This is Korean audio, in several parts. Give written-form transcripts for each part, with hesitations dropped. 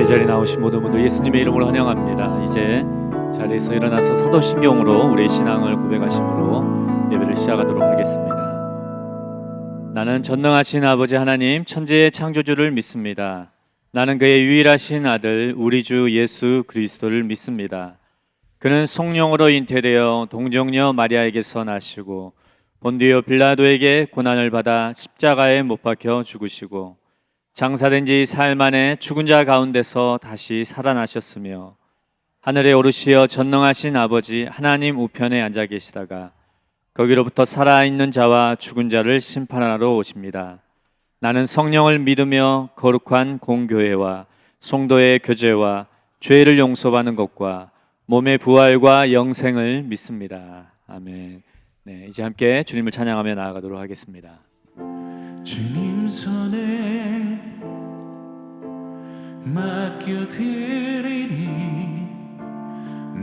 자리에 나오신 모든 분들 예수님의 이름으로 환영합니다. 이제 자리에서 일어나서 사도신경으로 우리의 신앙을 고백하심으로 예배를 시작하도록 하겠습니다. 나는 전능하신 아버지 하나님 천지의 창조주를 믿습니다. 나는 그의 유일하신 아들 우리 주 예수 그리스도를 믿습니다. 그는 성령으로 잉태되어 동정녀 마리아에게서 나시고 본디오 빌라도에게 고난을 받아 십자가에 못 박혀 죽으시고 장사된 지 사흘 만에 죽은 자 가운데서 다시 살아나셨으며 하늘에 오르시어 전능하신 아버지 하나님 우편에 앉아 계시다가 거기로부터 살아있는 자와 죽은 자를 심판하러 오십니다. 나는 성령을 믿으며 거룩한 공교회와 성도의 교제와 죄를 용서받는 것과 몸의 부활과 영생을 믿습니다. 아멘. 네, 이제 함께 주님을 찬양하며 나아가도록 하겠습니다. 주님 손에 맡겨드리리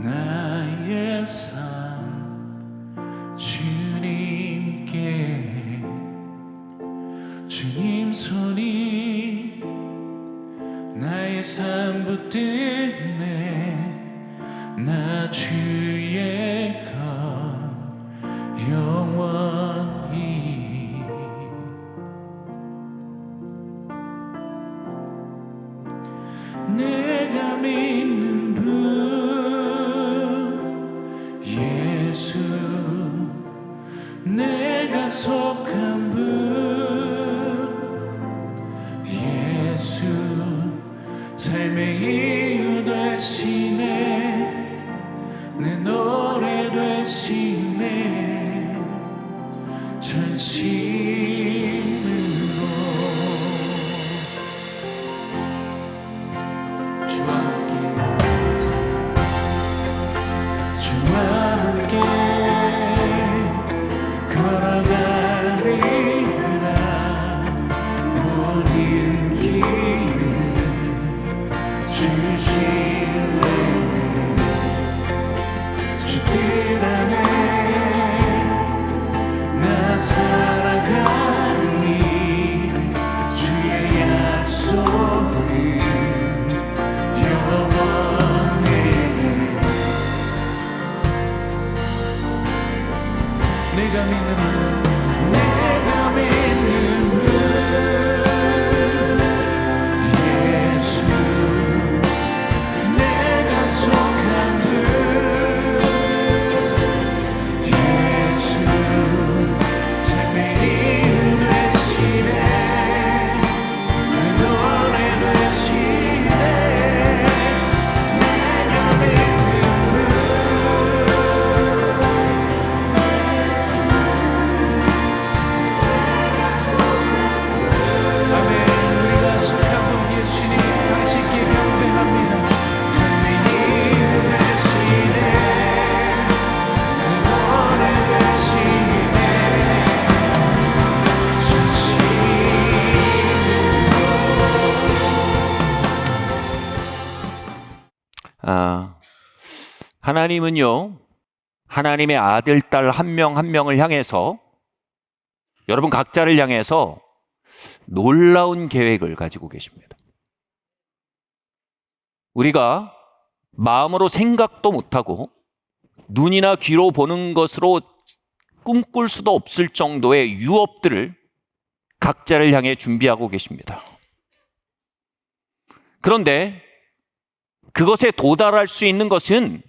나의 삶 주님께 주님 손이 나의 삶 붙들네 나 주의 것 영원히 내가 믿는 분 예수 내가 속한 분 예수 삶의 이유 되시네 내 노래 되시네 전심으로 주와 함께 걸어가리라 모든 길 주실래 주 뜻 안에 나 살아가니 주의 약속은 영원해 내가 믿는 분 내가 믿는 분 예수 내가 속한 분 예수 삶의 이유 되시네 내 노래 되시네 내가 믿는 분 아멘. 우리가 속한 분 예수님 당신께 경배합니다. 삶의 이유 되시네 내 노래 되시네 하나님은요, 하나님의 아들, 딸 한 명 한 명을 향해서 여러분 각자를 향해서 놀라운 계획을 가지고 계십니다. 우리가 마음으로 생각도 못하고 눈이나 귀로 보는 것으로 꿈꿀 수도 없을 정도의 유업들을 각자를 향해 준비하고 계십니다. 그런데 그것에 도달할 수 있는 것은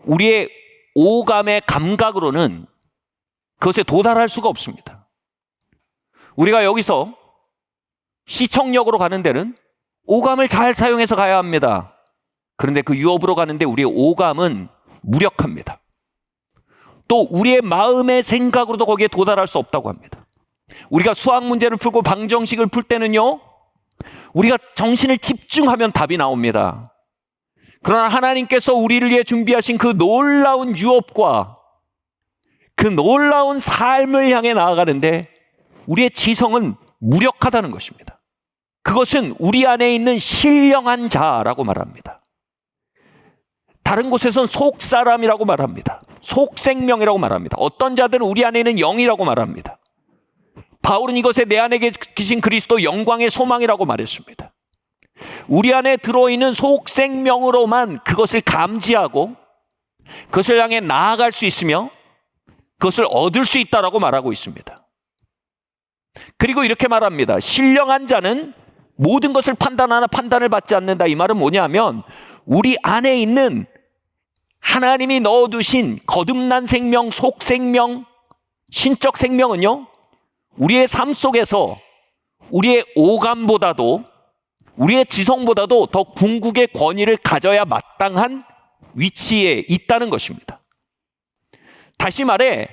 우리의 오감의 감각으로는 그것에 도달할 수가 없습니다. 우리가 여기서 시청역으로 가는 데는 오감을 잘 사용해서 가야 합니다. 그런데 그 유업으로 가는데 우리의 오감은 무력합니다. 또 우리의 마음의 생각으로도 거기에 도달할 수 없다고 합니다. 우리가 수학 문제를 풀고 방정식을 풀 때는요, 우리가 정신을 집중하면 답이 나옵니다. 그러나 하나님께서 우리를 위해 준비하신 그 놀라운 유업과 그 놀라운 삶을 향해 나아가는데 우리의 지성은 무력하다는 것입니다. 그것은 우리 안에 있는 신령한 자라고 말합니다. 다른 곳에서는 속사람이라고 말합니다. 속생명이라고 말합니다. 어떤 자들은 우리 안에 있는 영이라고 말합니다. 바울은 이것에 내 안에 계신 그리스도 영광의 소망이라고 말했습니다. 우리 안에 들어있는 속 생명으로만 그것을 감지하고 그것을 향해 나아갈 수 있으며 그것을 얻을 수 있다라고 말하고 있습니다. 그리고 이렇게 말합니다. 신령한 자는 모든 것을 판단하나 판단을 받지 않는다. 이 말은 뭐냐면 우리 안에 있는 하나님이 넣어두신 거듭난 생명, 속 생명, 신적 생명은요, 우리의 삶 속에서 우리의 오감보다도 우리의 지성보다도 더 궁극의 권위를 가져야 마땅한 위치에 있다는 것입니다. 다시 말해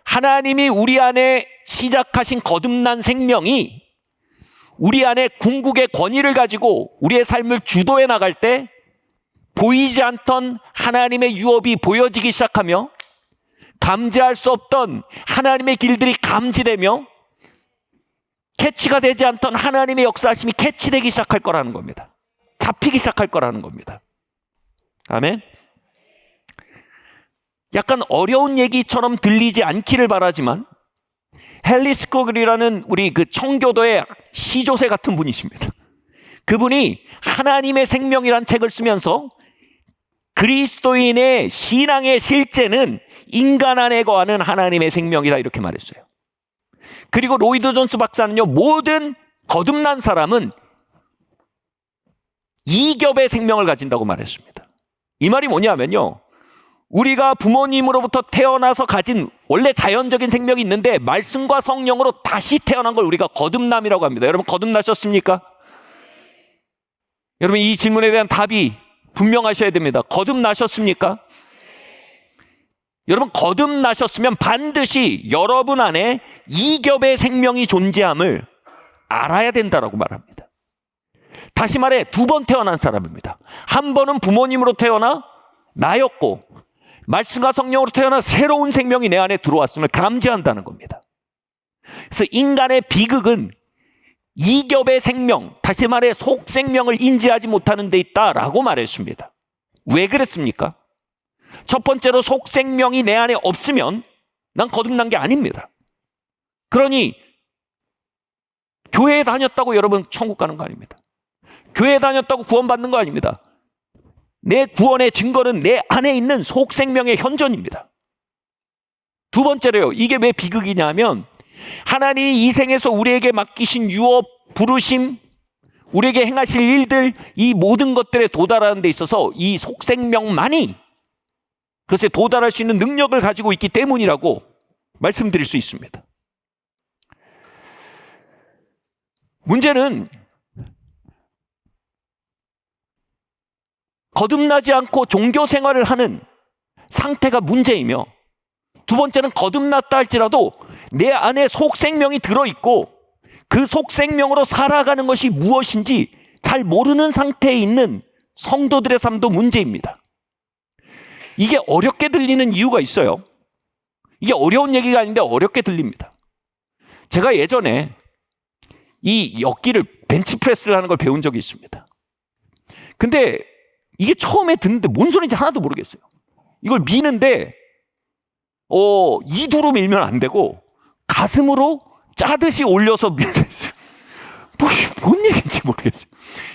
하나님이 우리 안에 시작하신 거듭난 생명이 우리 안에 궁극의 권위를 가지고 우리의 삶을 주도해 나갈 때 보이지 않던 하나님의 유업이 보여지기 시작하며 감지할 수 없던 하나님의 길들이 감지되며 캐치가 되지 않던 하나님의 역사하심이 캐치되기 시작할 거라는 겁니다. 잡히기 시작할 거라는 겁니다. 아멘. 약간 어려운 얘기처럼 들리지 않기를 바라지만 헨리 스코글이라는 우리 그 청교도의 시조새 같은 분이십니다. 그분이 하나님의 생명이란 책을 쓰면서 그리스도인의 신앙의 실제는 인간 안에 거하는 하나님의 생명이다 이렇게 말했어요. 그리고 로이드 존스 박사는요, 모든 거듭난 사람은 이겹의 생명을 가진다고 말했습니다. 이 말이 뭐냐면요, 우리가 부모님으로부터 태어나서 가진 원래 자연적인 생명이 있는데 말씀과 성령으로 다시 태어난 걸 우리가 거듭남이라고 합니다. 여러분 거듭나셨습니까? 여러분 이 질문에 대한 답이 분명하셔야 됩니다. 거듭나셨습니까? 여러분 거듭나셨으면 반드시 여러분 안에 이겹의 생명이 존재함을 알아야 된다라고 말합니다. 다시 말해 두 번 태어난 사람입니다. 한 번은 부모님으로 태어나 나였고 말씀과 성령으로 태어나 새로운 생명이 내 안에 들어왔음을 감지한다는 겁니다. 그래서 인간의 비극은 이겹의 생명, 다시 말해 속 생명을 인지하지 못하는 데 있다라고 말했습니다. 왜 그랬습니까? 첫 번째로 속 생명이 내 안에 없으면 난 거듭난 게 아닙니다. 그러니 교회에 다녔다고 여러분 천국 가는 거 아닙니다. 교회에 다녔다고 구원받는 거 아닙니다. 내 구원의 증거는 내 안에 있는 속 생명의 현존입니다. 두 번째로요, 이게 왜 비극이냐면 하나님이 이 생에서 우리에게 맡기신 유업, 부르심, 우리에게 행하실 일들, 이 모든 것들에 도달하는 데 있어서 이 속 생명만이 그것에 도달할 수 있는 능력을 가지고 있기 때문이라고 말씀드릴 수 있습니다. 문제는 거듭나지 않고 종교 생활을 하는 상태가 문제이며, 두 번째는 거듭났다 할지라도 내 안에 속 생명이 들어있고 그 속 생명으로 살아가는 것이 무엇인지 잘 모르는 상태에 있는 성도들의 삶도 문제입니다. 이게 어렵게 들리는 이유가 있어요. 이게 어려운 얘기가 아닌데 어렵게 들립니다. 제가 예전에 이 역기를 벤치프레스를 하는 걸 배운 적이 있습니다. 근데 이게 처음에 듣는데 뭔 소리인지 하나도 모르겠어요. 이걸 미는데 이두로 밀면 안 되고 가슴으로 짜듯이 올려서 밀면서 뭔 얘기인지 모르겠어요.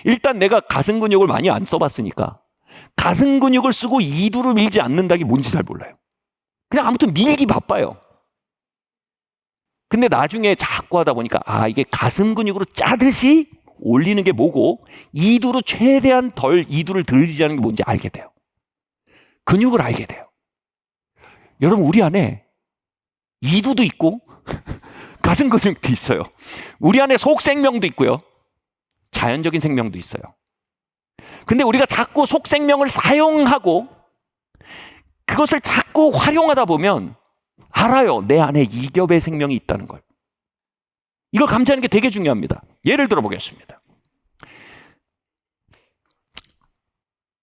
일단 내가 가슴 근육을 많이 안 써봤으니까 가슴 근육을 쓰고 이두로 밀지 않는다는 게 뭔지 잘 몰라요. 그냥 아무튼 밀기 바빠요. 근데 나중에 자꾸 하다 보니까 이게 가슴 근육으로 짜듯이 올리는 게 뭐고 이두로 최대한 덜 이두를 들리지 않는 게 뭔지 알게 돼요. 근육을 알게 돼요. 여러분 우리 안에 이두도 있고 가슴 근육도 있어요. 우리 안에 속 생명도 있고요. 자연적인 생명도 있어요. 근데 우리가 자꾸 속 생명을 사용하고 그것을 자꾸 활용하다 보면 알아요. 내 안에 이겹의 생명이 있다는 걸. 이걸 감지하는 게 되게 중요합니다. 예를 들어 보겠습니다.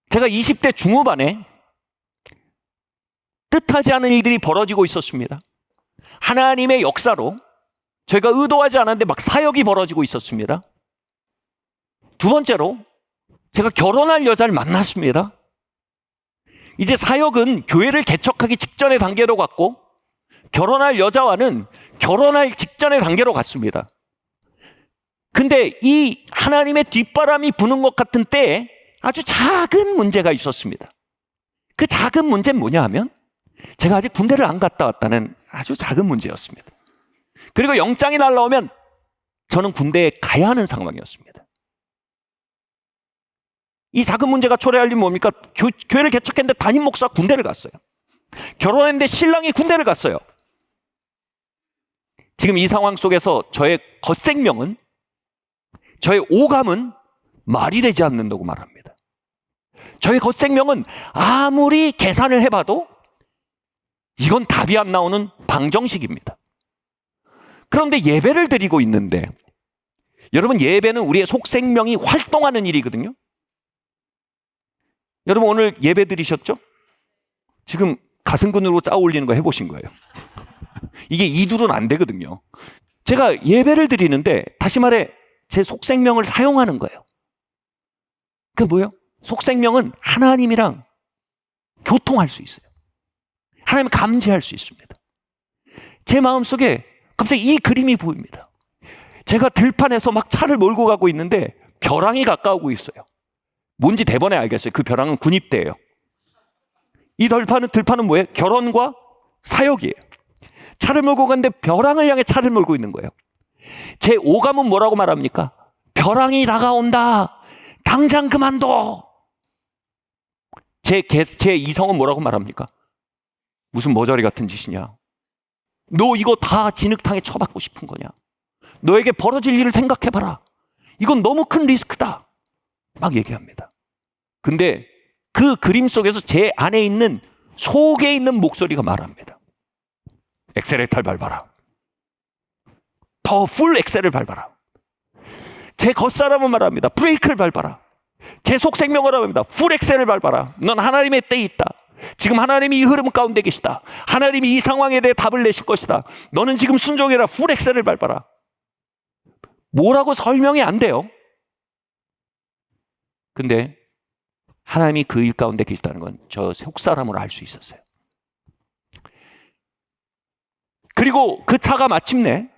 제가 20대 중후반에 뜻하지 않은 일들이 벌어지고 있었습니다. 하나님의 역사로 저희가 의도하지 않았는데 막 사역이 벌어지고 있었습니다. 두 번째로 제가 결혼할 여자를 만났습니다. 이제 사역은 교회를 개척하기 직전의 단계로 갔고 결혼할 여자와는 결혼할 직전의 단계로 갔습니다. 근데 이 하나님의 뒷바람이 부는 것 같은 때에 아주 작은 문제가 있었습니다. 그 작은 문제는 뭐냐 하면 제가 아직 군대를 안 갔다 왔다는 아주 작은 문제였습니다. 그리고 영장이 날라오면 저는 군대에 가야 하는 상황이었습니다. 이 작은 문제가 초래할 일이 뭡니까? 교회를 개척했는데 담임 목사가 군대를 갔어요. 결혼했는데 신랑이 군대를 갔어요. 지금 이 상황 속에서 저의 겉생명은, 저의 오감은 말이 되지 않는다고 말합니다. 저의 겉생명은 아무리 계산을 해봐도 이건 답이 안 나오는 방정식입니다. 그런데 예배를 드리고 있는데, 여러분, 예배는 우리의 속생명이 활동하는 일이거든요. 여러분, 오늘 예배 드리셨죠? 지금 가슴근으로 짜 올리는 거 해보신 거예요. 이게 이둘은 안 되거든요. 제가 예배를 드리는데, 다시 말해 제 속생명을 사용하는 거예요. 그 뭐예요? 속생명은 하나님이랑 교통할 수 있어요. 하나님을 감지할 수 있습니다. 제 마음속에 갑자기 이 그림이 보입니다. 제가 들판에서 막 차를 몰고 가고 있는데 벼랑이 가까우고 있어요. 뭔지 대번에 알겠어요. 그 벼랑은 군입대예요. 이 들판은 뭐예요? 결혼과 사역이에요. 차를 몰고 가는데 벼랑을 향해 차를 몰고 있는 거예요. 제 오감은 뭐라고 말합니까? 벼랑이 다가온다. 당장 그만둬. 제 이성은 뭐라고 말합니까? 무슨 머저리 같은 짓이냐? 너 이거 다 진흙탕에 쳐박고 싶은 거냐? 너에게 벌어질 일을 생각해봐라. 이건 너무 큰 리스크다. 막 얘기합니다. 근데 그 그림 속에서 제 안에 있는, 속에 있는 목소리가 말합니다. 엑셀레이터를 밟아라. 더 풀 엑셀을 밟아라. 제 겉사람은 말합니다. 브레이크를 밟아라. 제 속생명을 말합니다. 풀 엑셀을 밟아라. 넌 하나님의 때에 있다. 지금 하나님이 이 흐름 가운데 계시다. 하나님이 이 상황에 대해 답을 내실 것이다. 너는 지금 순종해라. 풀 엑셀을 밟아라. 뭐라고 설명이 안 돼요. 근데 하나님이 그 일 가운데 계시다는 건 저 속사람으로 알 수 있었어요. 그리고 그 차가 마침내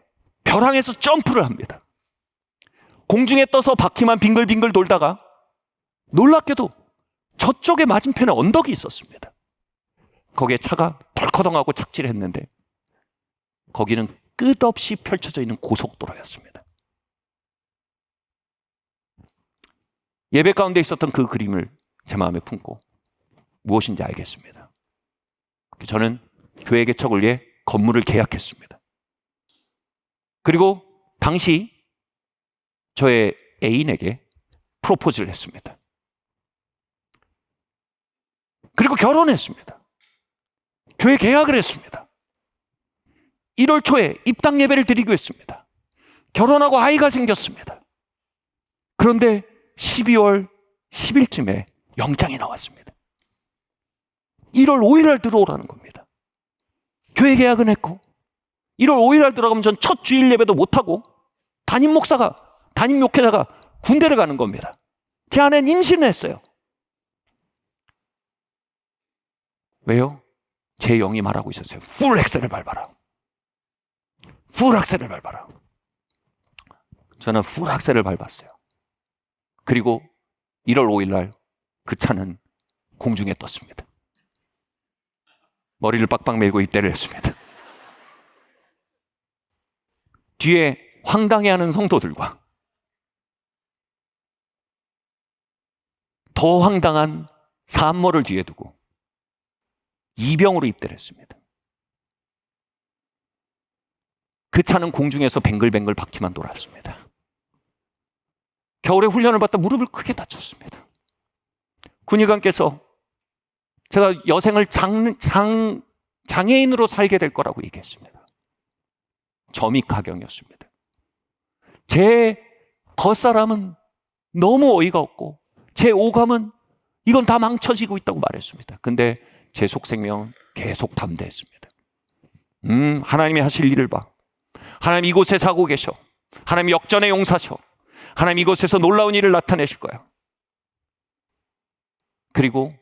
벼랑에서 점프를 합니다. 공중에 떠서 바퀴만 빙글빙글 돌다가 놀랍게도 저쪽에 맞은편에 언덕이 있었습니다. 거기에 차가 덜커덩하고 착지를 했는데 거기는 끝없이 펼쳐져 있는 고속도로였습니다. 예배 가운데 있었던 그 그림을 제 마음에 품고 무엇인지 알겠습니다. 저는 교회 개척을 위해 건물을 계약했습니다. 그리고 당시 저의 애인에게 프로포즈를 했습니다. 그리고 결혼했습니다. 교회 계약을 했습니다. 1월 초에 입당 예배를 드리기로 했습니다. 결혼하고 아이가 생겼습니다. 그런데 12월 10일쯤에 영장이 나왔습니다. 1월 5일 날 들어오라는 겁니다. 교회 계약은 했고 1월 5일 날 들어가면 전 첫 주일 예배도 못하고 담임 목회자가 군대를 가는 겁니다. 제 아내는 임신을 했어요. 왜요? 제 영이 말하고 있었어요. 풀 엑셀을 밟아라. 풀 악셀을 밟아라. 저는 풀 악셀을 밟았어요. 그리고 1월 5일 날 그 차는 공중에 떴습니다. 머리를 빡빡 밀고 입대를 했습니다. 뒤에 황당해하는 성도들과 더 황당한 산모를 뒤에 두고 이병으로 입대를 했습니다. 그 차는 공중에서 뱅글뱅글 바퀴만 돌았습니다. 겨울에 훈련을 받다 무릎을 크게 다쳤습니다. 군의관께서 제가 여생을 장애인으로 살게 될 거라고 얘기했습니다. 점입가경이었습니다. 제 겉사람은 너무 어이가 없고 제 오감은 이건 다 망쳐지고 있다고 말했습니다. 근데 제 속생명은 계속 담대했습니다. 하나님이 하실 일을 봐. 하나님 이곳에서 하고 계셔. 하나님 역전의 용사셔. 하나님 이곳에서 놀라운 일을 나타내실 거야. 그리고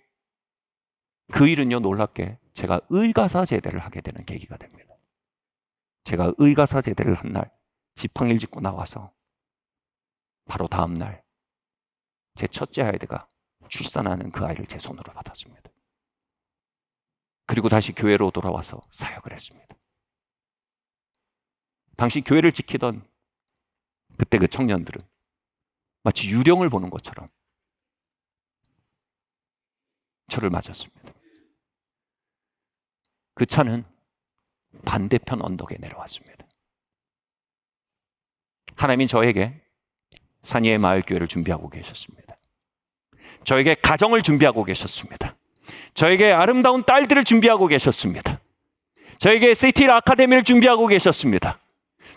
그 일은요, 놀랍게 제가 의가사 제대를 하게 되는 계기가 됩니다. 제가 의가사 제대를 한 날 지팡이를 짚고 나와서 바로 다음 날 제 첫째 아이가 출산하는 그 아이를 제 손으로 받았습니다. 그리고 다시 교회로 돌아와서 사역을 했습니다. 당시 교회를 지키던 그때 그 청년들은 마치 유령을 보는 것처럼 저를 맞았습니다. 그 차는 반대편 언덕에 내려왔습니다. 하나님이 저에게 산이의 마을교회를 준비하고 계셨습니다. 저에게 가정을 준비하고 계셨습니다. 저에게 아름다운 딸들을 준비하고 계셨습니다. 저에게 세이틸 아카데미를 준비하고 계셨습니다.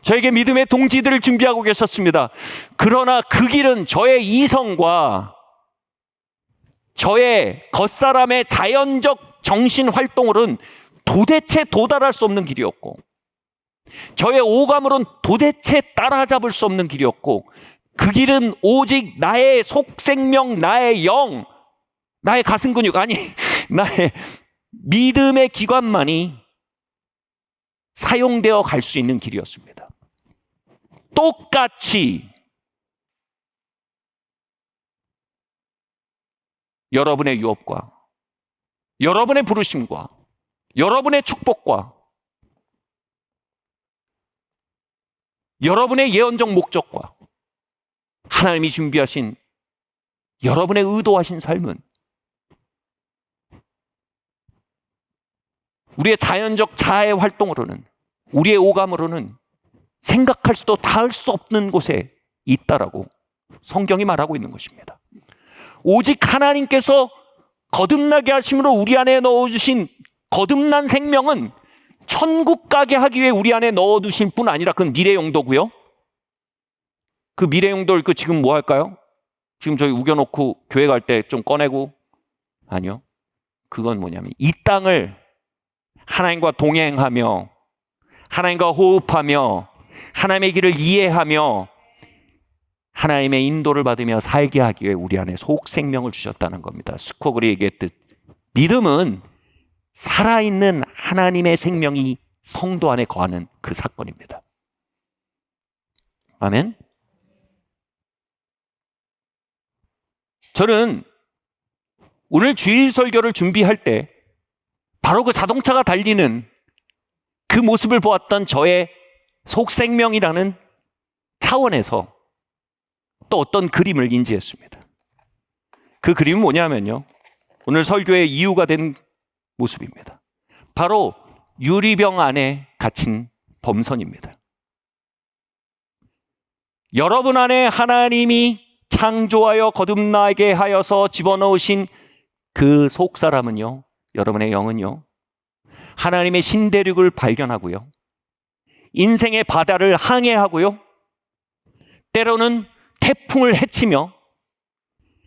저에게 믿음의 동지들을 준비하고 계셨습니다. 그러나 그 길은 저의 이성과 저의 겉사람의 자연적 정신 활동으로는 도대체 도달할 수 없는 길이었고, 저의 오감으로는 도대체 따라잡을 수 없는 길이었고, 그 길은 오직 나의 속생명, 나의 영, 나의 가슴 근육, 아니 나의 믿음의 기관만이 사용되어 갈 수 있는 길이었습니다. 똑같이 여러분의 유업과 여러분의 부르심과 여러분의 축복과 여러분의 예언적 목적과 하나님이 준비하신 여러분의 의도하신 삶은 우리의 자연적 자아의 활동으로는, 우리의 오감으로는 생각할 수도 닿을 수 없는 곳에 있다라고 성경이 말하고 있는 것입니다. 오직 하나님께서 거듭나게 하심으로 우리 안에 넣어주신 거듭난 생명은 천국 가게 하기 위해 우리 안에 넣어두신 뿐 아니라 그건 미래 용도고요. 그 미래 용도를 지금 뭐 할까요? 지금 저희 우겨놓고 교회 갈 때 좀 꺼내고, 아니요. 그건 뭐냐면 이 땅을 하나님과 동행하며 하나님과 호흡하며 하나님의 길을 이해하며 하나님의 인도를 받으며 살게 하기 위해 우리 안에 속생명을 주셨다는 겁니다. 스코글이 얘기했듯 믿음은 살아있는 하나님의 생명이 성도 안에 거하는 그 사건입니다. 아멘. 저는 오늘 주일 설교를 준비할 때 바로 그 자동차가 달리는 그 모습을 보았던 저의 속생명이라는 차원에서 또 어떤 그림을 인지했습니다. 그 그림은 뭐냐면요, 오늘 설교의 이유가 된 모습입니다. 바로 유리병 안에 갇힌 범선입니다. 여러분 안에 하나님이 창조하여 거듭나게 하여서 집어넣으신 그 속사람은요, 여러분의 영은요, 하나님의 신대륙을 발견하고요, 인생의 바다를 항해하고요, 때로는 태풍을 헤치며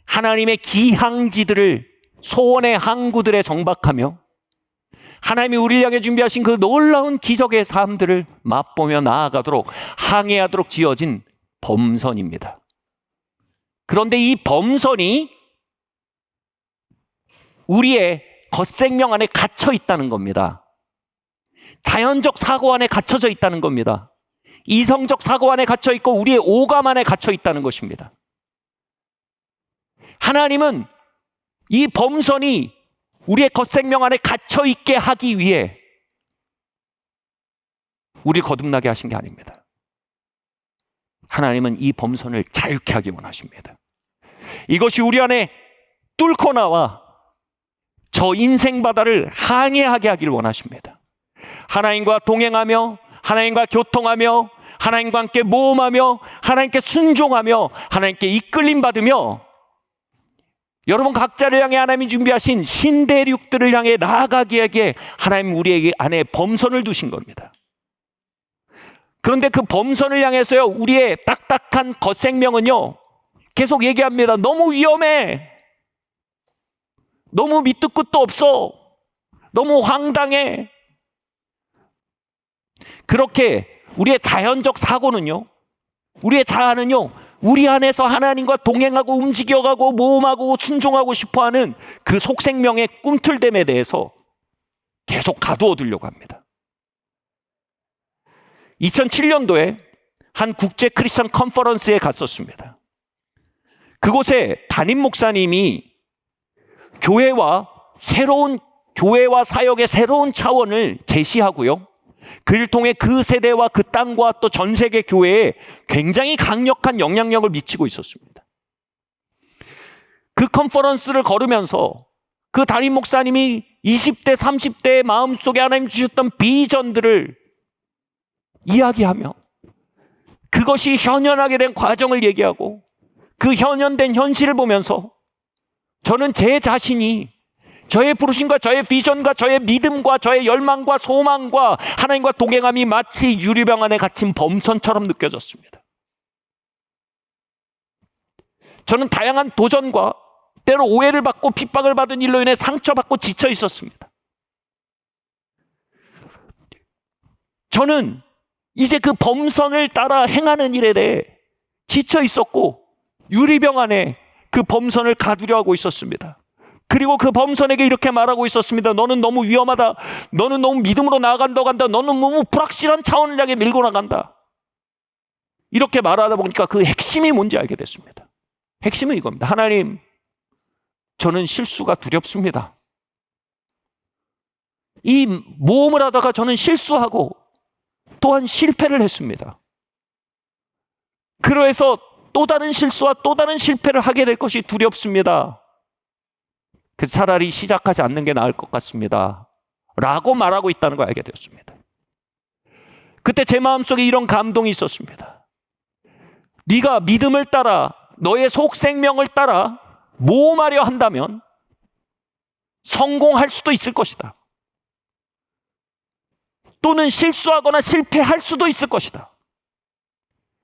하나님의 기항지들을 소원의 항구들에 정박하며 하나님이 우리를 향해 준비하신 그 놀라운 기적의 삶들을 맛보며 나아가도록 항해하도록 지어진 범선입니다. 그런데 이 범선이 우리의 겉생명 안에 갇혀 있다는 겁니다. 자연적 사고 안에 갇혀져 있다는 겁니다. 이성적 사고 안에 갇혀 있고 우리의 오감 안에 갇혀 있다는 것입니다. 하나님은 이 범선이 우리의 겉생명 안에 갇혀 있게 하기 위해 우리 거듭나게 하신 게 아닙니다. 하나님은 이 범선을 자유케 하기 원하십니다. 이것이 우리 안에 뚫고 나와 저 인생 바다를 항해하게 하기를 원하십니다. 하나님과 동행하며 하나님과 교통하며 하나님과 함께 모험하며 하나님께 순종하며 하나님께 이끌림 받으며 여러분 각자를 향해 하나님이 준비하신 신대륙들을 향해 나아가게 하기에 하나님 우리에게 안에 범선을 두신 겁니다. 그런데 그 범선을 향해서요, 우리의 딱딱한 겉생명은요 계속 얘기합니다. 너무 위험해, 너무 밑도 끝도 없어, 너무 황당해. 그렇게 우리의 자연적 사고는요, 우리의 자아는요, 우리 안에서 하나님과 동행하고 움직여가고 모험하고 순종하고 싶어하는 그 속생명의 꿈틀됨에 대해서 계속 가두어 두려고 합니다. 2007년도에 한 국제 크리스천 컨퍼런스에 갔었습니다. 그곳에 담임 목사님이 교회와 사역의 새로운 차원을 제시하고요. 그를 통해 그 세대와 그 땅과 또 전 세계 교회에 굉장히 강력한 영향력을 미치고 있었습니다. 그 컨퍼런스를 걸으면서 그 담임 목사님이 20대, 30대의 마음속에 하나님 주셨던 비전들을 이야기하며 그것이 현현하게 된 과정을 얘기하고 그 현현된 현실을 보면서 저는 제 자신이 저의 부르심과 저의 비전과 저의 믿음과 저의 열망과 소망과 하나님과 동행함이 마치 유리병 안에 갇힌 범선처럼 느껴졌습니다. 저는 다양한 도전과 때로 오해를 받고 핍박을 받은 일로 인해 상처받고 지쳐 있었습니다. 저는 이제 그 범선을 따라 행하는 일에 대해 지쳐 있었고 유리병 안에 그 범선을 가두려 하고 있었습니다. 그리고 그 범선에게 이렇게 말하고 있었습니다. 너는 너무 위험하다. 너는 너무 믿음으로 나간다. 너는 너무 불확실한 차원을 향해 밀고 나간다. 이렇게 말하다 보니까 그 핵심이 뭔지 알게 됐습니다. 핵심은 이겁니다. 하나님, 저는 실수가 두렵습니다. 이 모험을 하다가 저는 실수하고 또한 실패를 했습니다. 그래서 또 다른 실수와 또 다른 실패를 하게 될 것이 두렵습니다. 그 차라리 시작하지 않는 게 나을 것 같습니다. 라고 말하고 있다는 걸 알게 되었습니다. 그때 제 마음속에 이런 감동이 있었습니다. 네가 믿음을 따라 너의 속 생명을 따라 모험하려 한다면 성공할 수도 있을 것이다. 또는 실수하거나 실패할 수도 있을 것이다.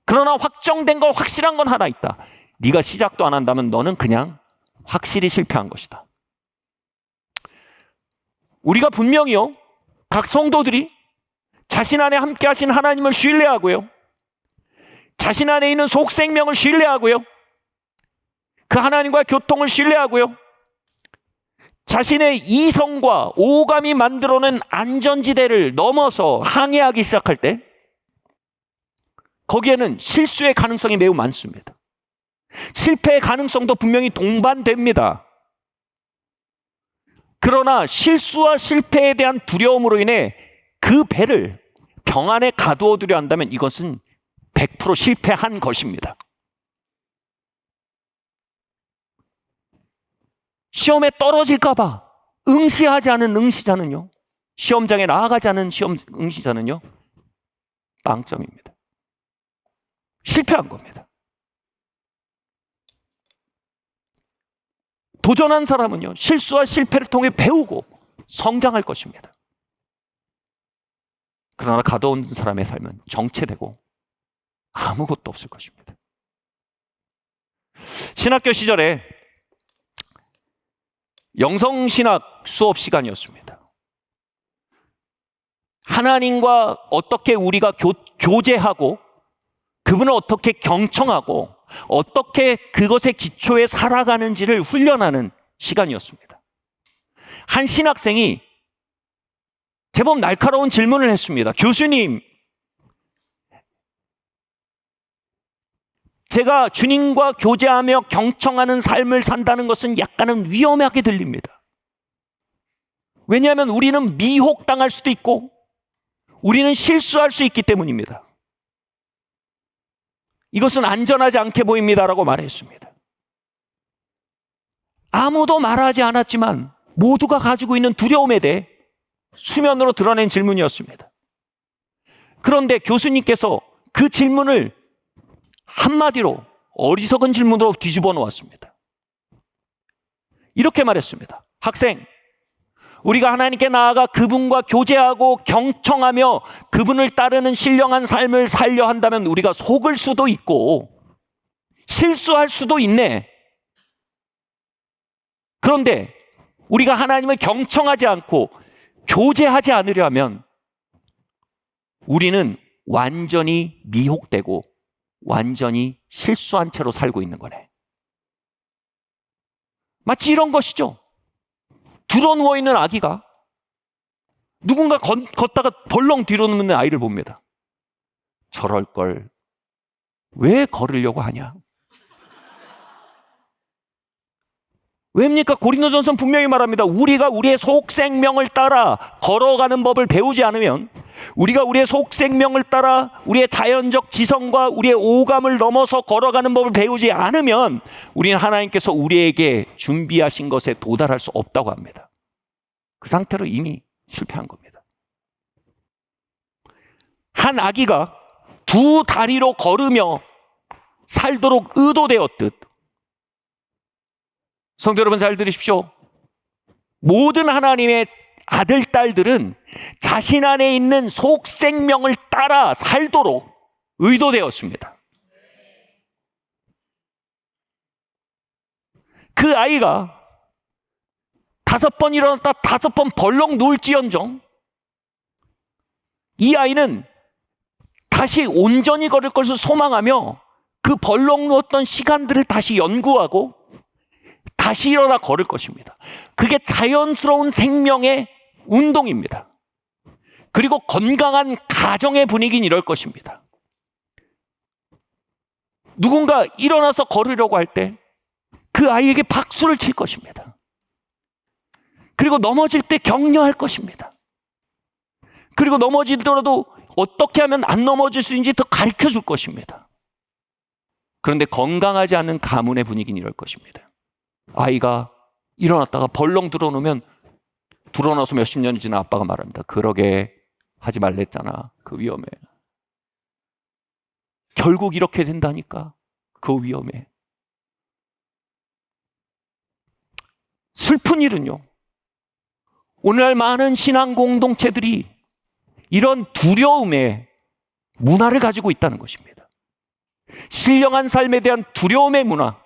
그러나 확정된 거 확실한 건 하나 있다. 네가 시작도 안 한다면 너는 그냥 확실히 실패한 것이다. 우리가 분명히요, 각 성도들이 자신 안에 함께 하신 하나님을 신뢰하고요, 자신 안에 있는 속 생명을 신뢰하고요, 그 하나님과의 교통을 신뢰하고요, 자신의 이성과 오감이 만들어낸 안전지대를 넘어서 항해하기 시작할 때 거기에는 실수의 가능성이 매우 많습니다. 실패의 가능성도 분명히 동반됩니다. 그러나 실수와 실패에 대한 두려움으로 인해 그 배를 병 안에 가두어 두려 한다면 이것은 100% 실패한 것입니다. 시험에 떨어질까 봐 응시하지 않은 응시자는요, 시험장에 나아가지 않은 응시자는요, 빵점입니다. 실패한 겁니다. 도전한 사람은요, 실수와 실패를 통해 배우고 성장할 것입니다. 그러나 가둬온 사람의 삶은 정체되고 아무것도 없을 것입니다. 신학교 시절에 영성신학 수업 시간이었습니다. 하나님과 어떻게 우리가 교제하고 그분을 어떻게 경청하고 어떻게 그것의 기초에 살아가는지를 훈련하는 시간이었습니다. 한 신학생이 제법 날카로운 질문을 했습니다. 교수님, 제가 주님과 교제하며 경청하는 삶을 산다는 것은 약간은 위험하게 들립니다. 왜냐하면 우리는 미혹당할 수도 있고 우리는 실수할 수 있기 때문입니다. 이것은 안전하지 않게 보입니다라고 말했습니다. 아무도 말하지 않았지만 모두가 가지고 있는 두려움에 대해 수면으로 드러낸 질문이었습니다. 그런데 교수님께서 그 질문을 한마디로 어리석은 질문으로 뒤집어 놓았습니다. 이렇게 말했습니다. 학생, 우리가 하나님께 나아가 그분과 교제하고 경청하며 그분을 따르는 신령한 삶을 살려 한다면 우리가 속을 수도 있고 실수할 수도 있네. 그런데 우리가 하나님을 경청하지 않고 교제하지 않으려 하면 우리는 완전히 미혹되고 완전히 실수한 채로 살고 있는 거네. 마치 이런 것이죠. 들어 누워있는 아기가 누군가 걷다가 덜렁 뒤로 눕는 아이를 봅니다. 저럴 걸 왜 걸으려고 하냐? 왜입니까? 고린도전서 분명히 말합니다. 우리가 우리의 속생명을 따라 걸어가는 법을 배우지 않으면, 우리가 우리의 속생명을 따라 우리의 자연적 지성과 우리의 오감을 넘어서 걸어가는 법을 배우지 않으면 우리는 하나님께서 우리에게 준비하신 것에 도달할 수 없다고 합니다. 그 상태로 이미 실패한 겁니다. 한 아기가 두 다리로 걸으며 살도록 의도되었듯, 성도 여러분 잘 들으십시오. 모든 하나님의 아들, 딸들은 자신 안에 있는 속생명을 따라 살도록 의도되었습니다. 그 아이가 5번 일어났다 5번 벌렁 누울지언정 이 아이는 다시 온전히 걸을 것을 소망하며 그 벌렁 누웠던 시간들을 다시 연구하고 다시 일어나 걸을 것입니다. 그게 자연스러운 생명의 운동입니다. 그리고 건강한 가정의 분위기는 이럴 것입니다. 누군가 일어나서 걸으려고 할 때 그 아이에게 박수를 칠 것입니다. 그리고 넘어질 때 격려할 것입니다. 그리고 넘어지더라도 어떻게 하면 안 넘어질 수 있는지 더 가르쳐 줄 것입니다. 그런데 건강하지 않은 가문의 분위기는 이럴 것입니다. 아이가 일어났다가 벌렁 드러누면 드러나서 몇십 년이 지나 아빠가 말합니다. 그러게 하지 말랬잖아. 그 위험해. 결국 이렇게 된다니까. 그 위험해. 슬픈 일은요, 오늘날 많은 신앙 공동체들이 이런 두려움의 문화를 가지고 있다는 것입니다. 신령한 삶에 대한 두려움의 문화,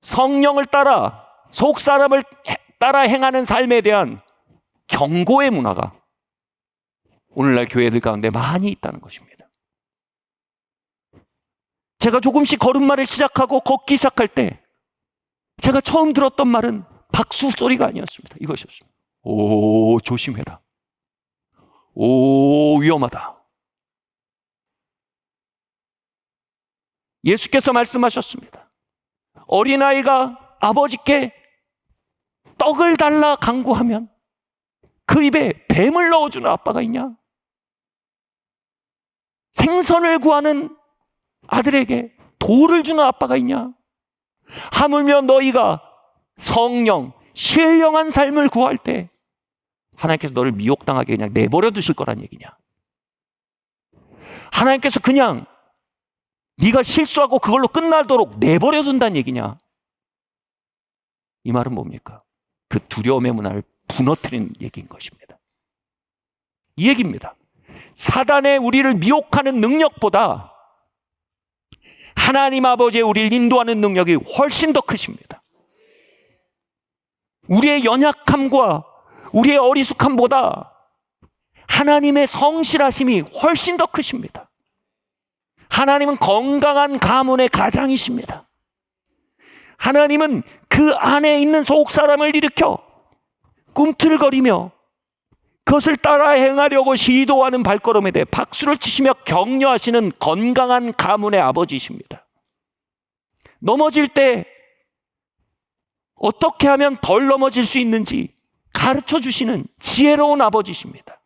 성령을 따라 속 사람을 따라 행하는 삶에 대한 경고의 문화가 오늘날 교회들 가운데 많이 있다는 것입니다. 제가 조금씩 걸음마를 시작하고 걷기 시작할 때 제가 처음 들었던 말은 박수 소리가 아니었습니다. 이것이었습니다. 오, 조심해라. 오, 위험하다. 예수께서 말씀하셨습니다. 어린아이가 아버지께 떡을 달라 간구하면 그 입에 뱀을 넣어주는 아빠가 있냐? 생선을 구하는 아들에게 돌을 주는 아빠가 있냐? 하물며 너희가 성령, 신령한 삶을 구할 때 하나님께서 너를 미혹당하게 그냥 내버려 두실 거란 얘기냐? 하나님께서 그냥 네가 실수하고 그걸로 끝나도록 내버려 둔다는 얘기냐? 이 말은 뭡니까? 그 두려움의 문화를 무너뜨리는 얘기인 것입니다. 이 얘기입니다. 사단의 우리를 미혹하는 능력보다 하나님 아버지의 우리를 인도하는 능력이 훨씬 더 크십니다. 우리의 연약함과 우리의 어리숙함보다 하나님의 성실하심이 훨씬 더 크십니다. 하나님은 건강한 가문의 가장이십니다. 하나님은 그 안에 있는 속 사람을 일으켜 꿈틀거리며 그것을 따라 행하려고 시도하는 발걸음에 대해 박수를 치시며 격려하시는 건강한 가문의 아버지이십니다. 넘어질 때 어떻게 하면 덜 넘어질 수 있는지 가르쳐 주시는 지혜로운 아버지이십니다.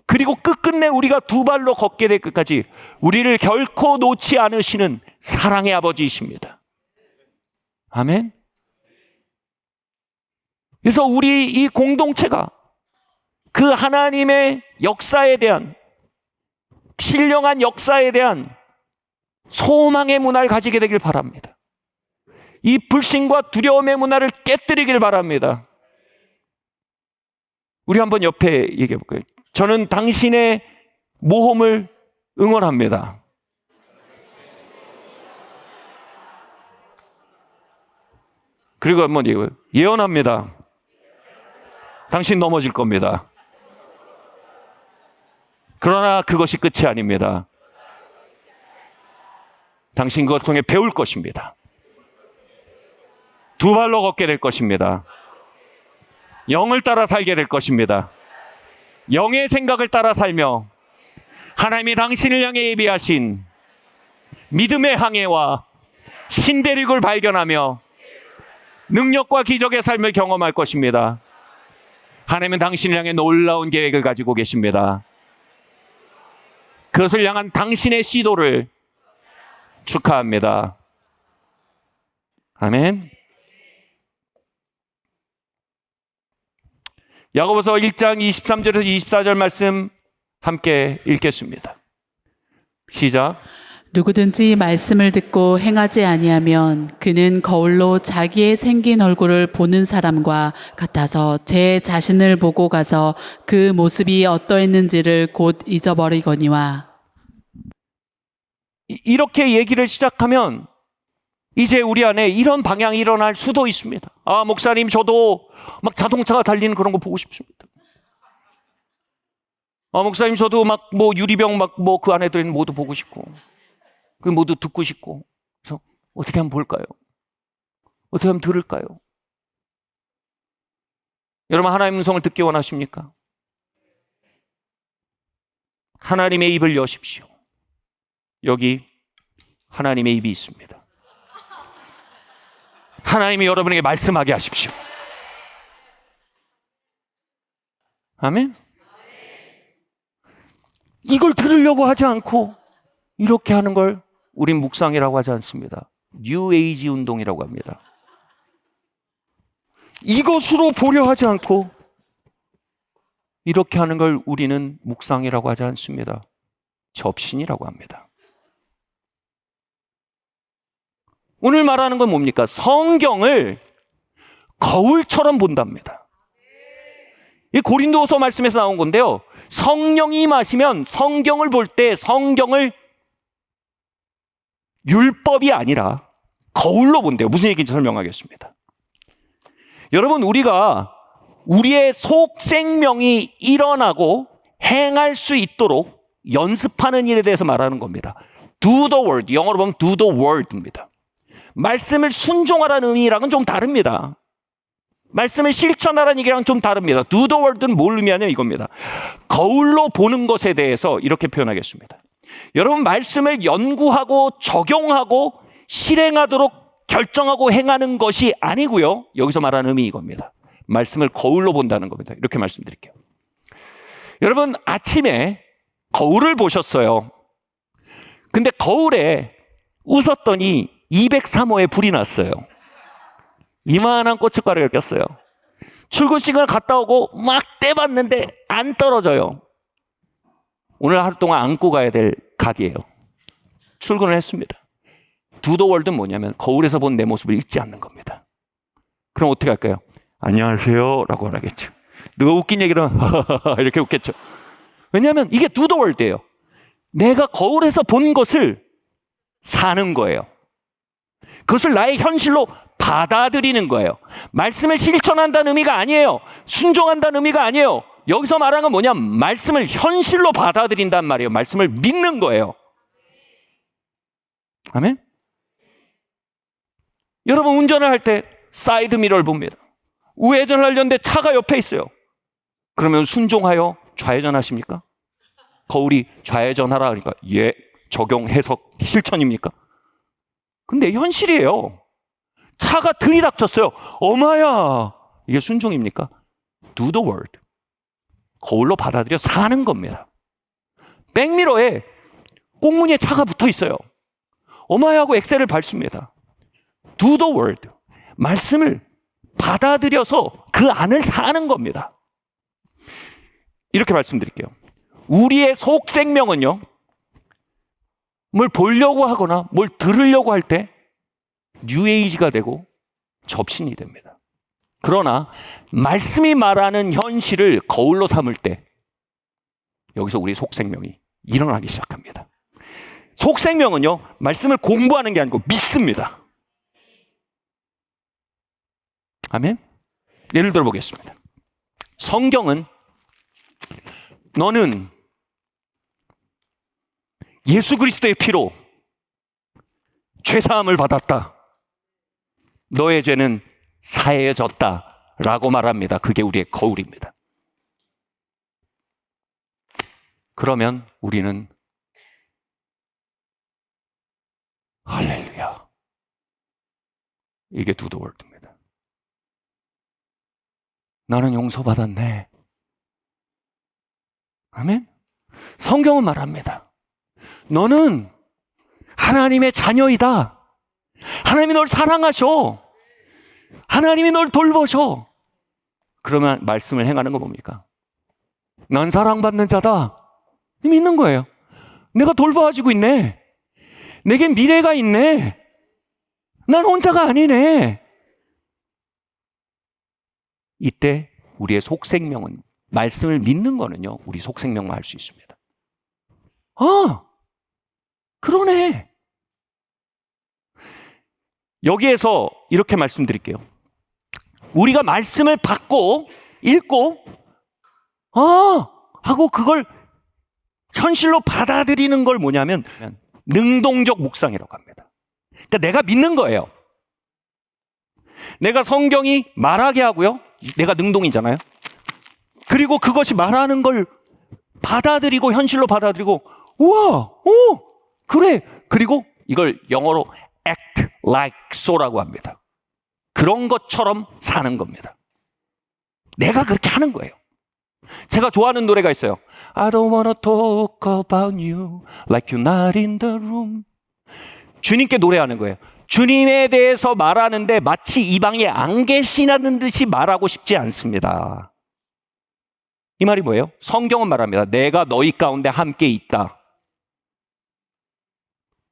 그리고 끝끝내 우리가 두 발로 걷게 될 끝까지 우리를 결코 놓지 않으시는 사랑의 아버지이십니다. 아멘. 그래서 우리 이 공동체가 그 하나님의 역사에 대한, 신령한 역사에 대한 소망의 문화를 가지게 되길 바랍니다. 이 불신과 두려움의 문화를 깨뜨리길 바랍니다. 우리 한번 옆에 얘기해 볼까요? 저는 당신의 모험을 응원합니다. 그리고 한번 얘기해요. 예언합니다. 당신 넘어질 겁니다. 그러나 그것이 끝이 아닙니다. 당신 그것 통해 배울 것입니다. 두 발로 걷게 될 것입니다. 영을 따라 살게 될 것입니다. 영의 생각을 따라 살며 하나님이 당신을 향해 예비하신 믿음의 항해와 신대륙을 발견하며 능력과 기적의 삶을 경험할 것입니다. 하나님은 당신을 향해 놀라운 계획을 가지고 계십니다. 그것을 향한 당신의 시도를 축하합니다. 아멘. 야고보서 1장 23절에서 24절 말씀 함께 읽겠습니다. 시작. 누구든지 말씀을 듣고 행하지 아니하면 그는 거울로 자기의 생긴 얼굴을 보는 사람과 같아서 제 자신을 보고 가서 그 모습이 어떠했는지를 곧 잊어버리거니와. 이렇게 얘기를 시작하면 이제 우리 안에 이런 방향이 일어날 수도 있습니다. 아, 목사님, 저도 막 자동차가 달리는 그런 거 보고 싶습니다. 아, 목사님, 저도 막 뭐 유리병 막 뭐 그 안에 들어있는 모두 보고 싶고, 그 모두 듣고 싶고. 그래서 어떻게 하면 볼까요? 어떻게 하면 들을까요? 여러분, 하나님의 음성을 듣기 원하십니까? 하나님의 입을 여십시오. 여기 하나님의 입이 있습니다. 하나님이 여러분에게 말씀하게 하십시오. 아멘. 이걸 들으려고 하지 않고 이렇게 하는 걸 우린 묵상이라고 하지 않습니다. 뉴에이지 운동이라고 합니다. 이것으로 보려 하지 않고 이렇게 하는 걸 우리는 묵상이라고 하지 않습니다. 접신이라고 합니다. 오늘 말하는 건 뭡니까? 성경을 거울처럼 본답니다. 이 고린도후서 말씀에서 나온 건데요. 성령이 임하시면 성경을 볼 때 성경을 율법이 아니라 거울로 본대요. 무슨 얘기인지 설명하겠습니다. 여러분, 우리가 우리의 속 생명이 일어나고 행할 수 있도록 연습하는 일에 대해서 말하는 겁니다. Do the word, 영어로 보면 do the word입니다. 말씀을 순종하라는 의미랑은 좀 다릅니다. 말씀을 실천하라는 얘기랑 좀 다릅니다. Do the word는 뭘 의미하냐 이겁니다. 거울로 보는 것에 대해서 이렇게 표현하겠습니다. 여러분, 말씀을 연구하고 적용하고 실행하도록 결정하고 행하는 것이 아니고요. 여기서 말하는 의미 이겁니다. 말씀을 거울로 본다는 겁니다. 이렇게 말씀드릴게요. 여러분, 아침에 거울을 보셨어요. 근데 거울에 웃었더니 203호에 불이 났어요. 이만한 고춧가루를 꼈어요. 출근 시간을 갔다 오고 막 떼봤는데 안 떨어져요. 오늘 하루 동안 안고 가야 될 각이에요. 출근을 했습니다. 두더월드는 뭐냐면 거울에서 본 내 모습을 잊지 않는 겁니다. 그럼 어떻게 할까요? 안녕하세요 라고 하겠죠. 누가 웃긴 얘기를 이렇게 웃겠죠. 왜냐하면 이게 두더월드예요. 내가 거울에서 본 것을 사는 거예요. 그것을 나의 현실로 받아들이는 거예요. 말씀을 실천한다는 의미가 아니에요. 순종한다는 의미가 아니에요. 여기서 말하는 건 뭐냐? 말씀을 현실로 받아들인단 말이에요. 말씀을 믿는 거예요. 아멘? 여러분, 운전을 할 때 사이드 미러를 봅니다. 우회전을 하려는데 차가 옆에 있어요. 그러면 순종하여 좌회전하십니까? 거울이 좌회전하라 그러니까 예, 적용, 해석, 실천입니까? 근데 현실이에요. 차가 들이닥쳤어요. 어마야, 이게 순종입니까? Do the word. 거울로 받아들여 사는 겁니다. 백미러에 꽁무니에 차가 붙어 있어요. 어마야 하고 엑셀을 밟습니다. Do the word. 말씀을 받아들여서 그 안을 사는 겁니다. 이렇게 말씀드릴게요. 우리의 속 생명은요, 뭘 보려고 하거나 뭘 들으려고 할 때 뉴에이지가 되고 접신이 됩니다. 그러나 말씀이 말하는 현실을 거울로 삼을 때 여기서 우리 속 생명이 일어나기 시작합니다. 속 생명은요, 말씀을 공부하는 게 아니고 믿습니다. 아멘? 예를 들어 보겠습니다. 성경은 너는 예수 그리스도의 피로 죄사함을 받았다. 너의 죄는 사해졌다. 라고 말합니다. 그게 우리의 거울입니다. 그러면 우리는 할렐루야. 이게 두더월드입니다. 나는 용서받았네. 아멘. 성경은 말합니다. 너는 하나님의 자녀이다. 하나님이 널 사랑하셔. 하나님이 널 돌보셔. 그러면 말씀을 행하는 거 뭡니까? 난 사랑받는 자다. 믿는 거예요. 내가 돌봐주고 있네. 내겐 미래가 있네. 난 혼자가 아니네. 이때 우리의 속생명은, 말씀을 믿는 거는요, 우리 속생명만 할 수 있습니다. 아, 그러네. 여기에서 이렇게 말씀드릴게요. 우리가 말씀을 받고 읽고 하고 그걸 현실로 받아들이는 걸 뭐냐면 능동적 묵상이라고 합니다. 그러니까 내가 믿는 거예요. 내가 성경이 말하게 하고요. 내가 능동이잖아요. 그리고 그것이 말하는 걸 받아들이고 현실로 받아들이고 우와, 그래. 그리고 이걸 영어로 act like so라고 합니다. 그런 것처럼 사는 겁니다. 내가 그렇게 하는 거예요. 제가 좋아하는 노래가 있어요. I don't wanna talk about you like you're not in the room. 주님께 노래하는 거예요. 주님에 대해서 말하는데 마치 이 방에 안 계시다는 듯이 말하고 싶지 않습니다. 이 말이 뭐예요? 성경은 말합니다. 내가 너희 가운데 함께 있다.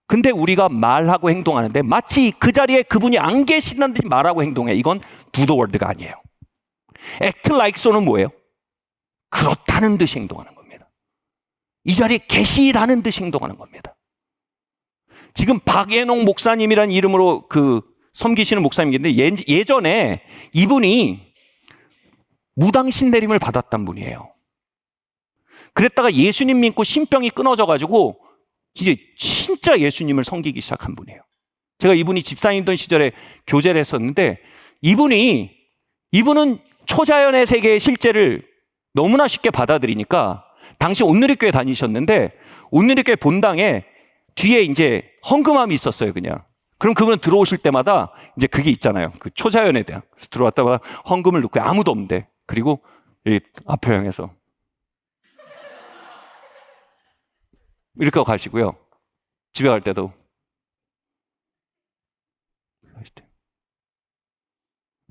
근데 우리가 말하고 행동하는데 마치 그 자리에 그분이 안 계시다는 듯이 말하고 행동해. 이건 do the word가 아니에요. act like so는 뭐예요? 그렇다는 듯이 행동하는 겁니다. 이 자리에 계시라는 듯이 행동하는 겁니다. 지금 박예농 목사님이라는 이름으로 섬기시는 목사님인데 예전에 이분이 무당신 내림을 받았단 분이에요. 그랬다가 예수님 믿고 신병이 끊어져가지고 이제 진짜 예수님을 섬기기 시작한 분이에요. 제가 이분이 집사님이던 시절에 교제를 했었는데 이분은 초자연의 세계의 실제를 너무나 쉽게 받아들이니까 당시 온누리교회 다니셨는데 온누리교회 본당에 뒤에 이제 헌금함이 있었어요, 그냥. 그럼 그분은 들어오실 때마다 이제 그게 있잖아요. 그 초자연에 대한. 그래서 들어왔다가 헌금을 넣고 아무도 없는데. 그리고 이 앞을 향해서 이렇게 하고 가시고요. 집에 갈 때도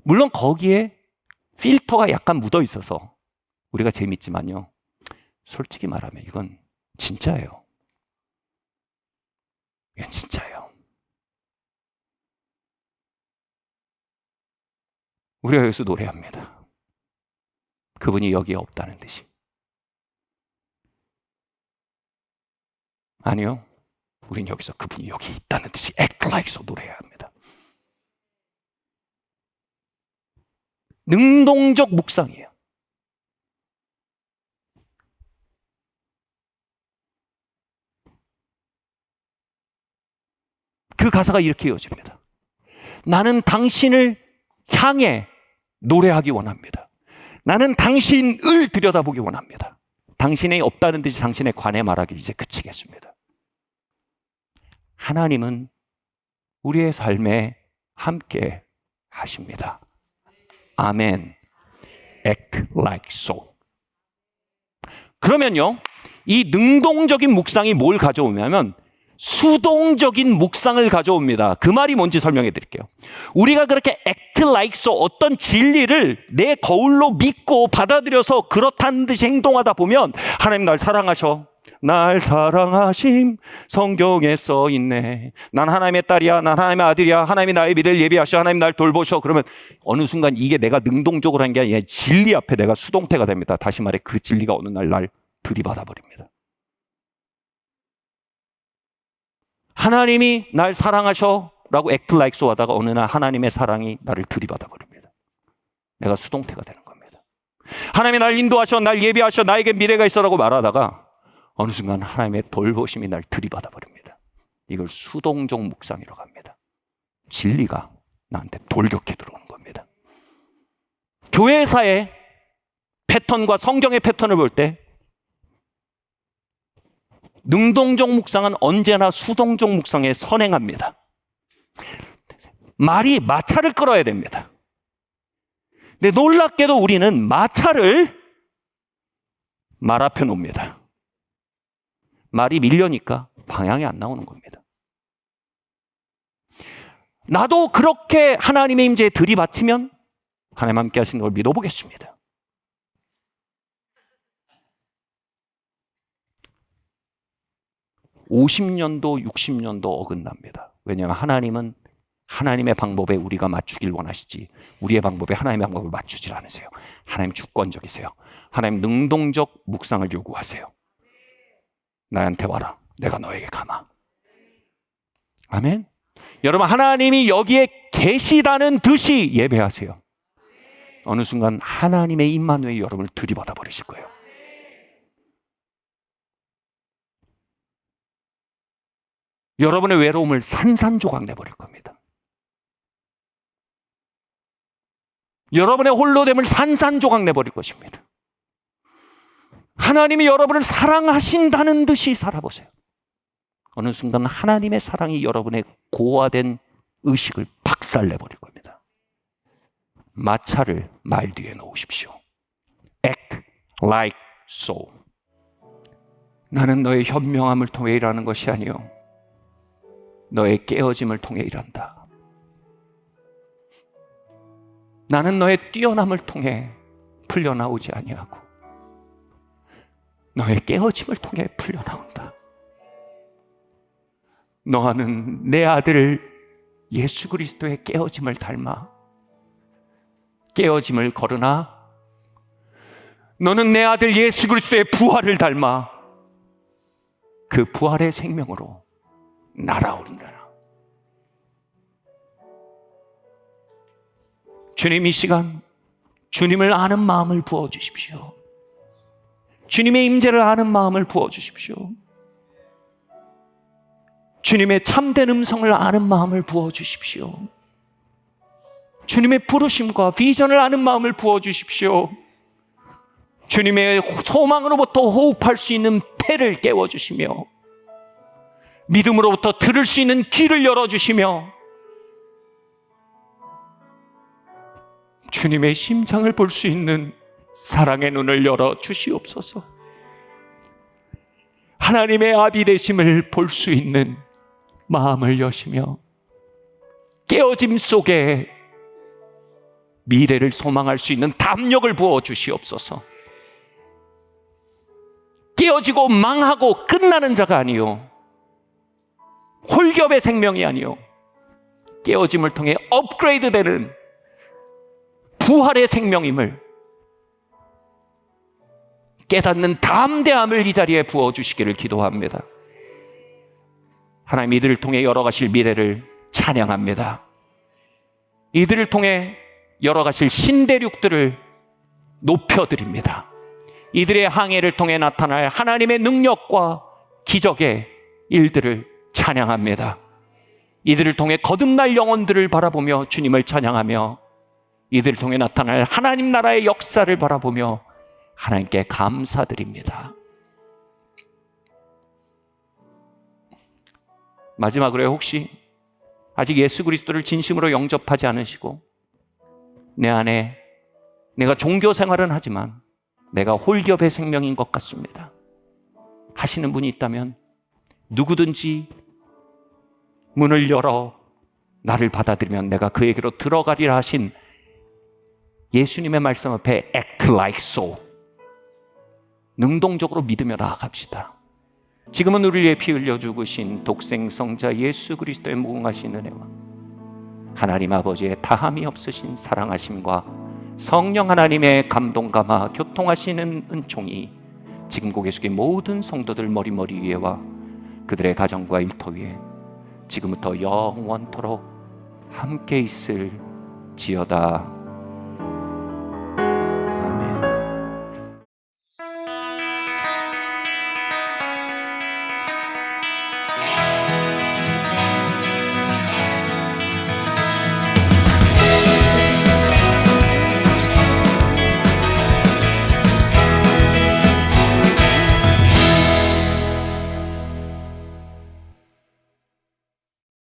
물론 거기에 필터가 약간 묻어 있어서 우리가 재밌지만요. 솔직히 말하면 이건 진짜예요. 이건 진짜예요. 우리가 여기서 노래합니다. 그분이 여기에 없다는 듯이. 아니요. 우린 여기서 그분이 여기 있다는 듯이 act like so 노래해야 합니다. 능동적 묵상이에요. 그 가사가 이렇게 이어집니다. 나는 당신을 향해 노래하기 원합니다. 나는 당신을 들여다보기 원합니다. 당신이 없다는 듯이 당신에 관해 말하기 이제 그치겠습니다. 하나님은 우리의 삶에 함께 하십니다. 아멘. Act like so. 그러면요, 이 능동적인 묵상이 뭘 가져오냐면 수동적인 묵상을 가져옵니다. 그 말이 뭔지 설명해 드릴게요. 우리가 그렇게 act like so 어떤 진리를 내 거울로 믿고 받아들여서 그렇다는 듯이 행동하다 보면 하나님 날 사랑하셔. 날 사랑하심 성경에 써 있네. 난 하나님의 딸이야. 난 하나님의 아들이야. 하나님이 나의 미래를 예비하셔. 하나님 날 돌보셔. 그러면 어느 순간 이게 내가 능동적으로 한 게 아니라 진리 앞에 내가 수동태가 됩니다. 다시 말해 그 진리가 어느 날 들이받아 버립니다. 하나님이 날 사랑하셔 라고 act like so 하다가 어느 날 하나님의 사랑이 나를 들이받아 버립니다. 내가 수동태가 되는 겁니다. 하나님이 날 인도하셔, 날 예비하셔, 나에게 미래가 있어 라고 말하다가 어느 순간 하나님의 돌보심이 날 들이받아 버립니다. 이걸 수동적 묵상이라고 합니다. 진리가 나한테 돌격해 들어오는 겁니다. 교회사의 패턴과 성경의 패턴을 볼 때 능동적 묵상은 언제나 수동적 묵상에 선행합니다. 말이 마찰을 끌어야 됩니다. 근데 놀랍게도 우리는 마차를 말 앞에 놓습니다. 말이 밀려니까 방향이 안 나오는 겁니다. 나도 그렇게 하나님의 임재에 들이받치면 하나님 함께 하시는 걸 믿어보겠습니다. (50년도) (60년도) 어긋납니다. 왜냐하면 하나님은 하나님의 방법에 우리가 맞추길 원하시지 우리의 방법에 하나님의 방법을 맞추질 않으세요. 하나님 주권적이세요. 하나님 능동적 묵상을 요구하세요. 나한테 와라. 내가 너에게 감아. 아멘. 여러분, 하나님이 여기에 계시다는 듯이 예배하세요. 어느 순간 하나님의 임마누엘 여러분을 들이받아 버리실 거예요. 여러분의 외로움을 산산조각 내버릴 겁니다. 여러분의 홀로됨을 산산조각 내버릴 것입니다. 하나님이 여러분을 사랑하신다는 듯이 살아보세요. 어느 순간 하나님의 사랑이 여러분의 고화된 의식을 박살내버릴 겁니다. 마차를 말 뒤에 놓으십시오. Act like so. 나는 너의 현명함을 통해 일하는 것이 아니요 너의 깨어짐을 통해 일한다. 나는 너의 뛰어남을 통해 풀려나오지 아니하고 너의 깨어짐을 통해 풀려나온다. 너는 내 아들 예수 그리스도의 깨어짐을 닮아 깨어짐을 거르나 너는 내 아들 예수 그리스도의 부활을 닮아 그 부활의 생명으로 날아오리라. 주님, 이 시간 주님을 아는 마음을 부어주십시오. 주님의 임재를 아는 마음을 부어주십시오. 주님의 참된 음성을 아는 마음을 부어주십시오. 주님의 부르심과 비전을 아는 마음을 부어주십시오. 주님의 소망으로부터 호흡할 수 있는 폐를 깨워주시며 믿음으로부터 들을 수 있는 귀를 열어주시며 주님의 심장을 볼 수 있는 사랑의 눈을 열어 주시옵소서. 하나님의 아비 되심을 볼 수 있는 마음을 여시며 깨어짐 속에 미래를 소망할 수 있는 담력을 부어 주시옵소서. 깨어지고 망하고 끝나는 자가 아니요 홀겹의 생명이 아니요 깨어짐을 통해 업그레이드 되는 부활의 생명임을 깨닫는 담대함을 이 자리에 부어주시기를 기도합니다. 하나님, 이들을 통해 열어가실 미래를 찬양합니다. 이들을 통해 열어가실 신대륙들을 높여드립니다. 이들의 항해를 통해 나타날 하나님의 능력과 기적의 일들을 찬양합니다. 이들을 통해 거듭날 영혼들을 바라보며 주님을 찬양하며 이들을 통해 나타날 하나님 나라의 역사를 바라보며 하나님께 감사드립니다. 마지막으로 혹시 아직 예수 그리스도를 진심으로 영접하지 않으시고 내 안에 내가 종교 생활은 하지만 내가 홀겹의 생명인 것 같습니다 하시는 분이 있다면 누구든지 문을 열어 나를 받아들이면 내가 그에게로 들어가리라 하신 예수님의 말씀 앞에 act like so 능동적으로 믿으며 나아갑시다. 지금은 우리를 위해 피 흘려 죽으신 독생성자 예수 그리스도의 무궁하신 은혜와 하나님 아버지의 다함이 없으신 사랑하심과 성령 하나님의 감동감화 교통하시는 은총이 지금 고개 숙인 모든 성도들 머리머리 위에와 그들의 가정과 일터 위에 지금부터 영원토록 함께 있을지어다.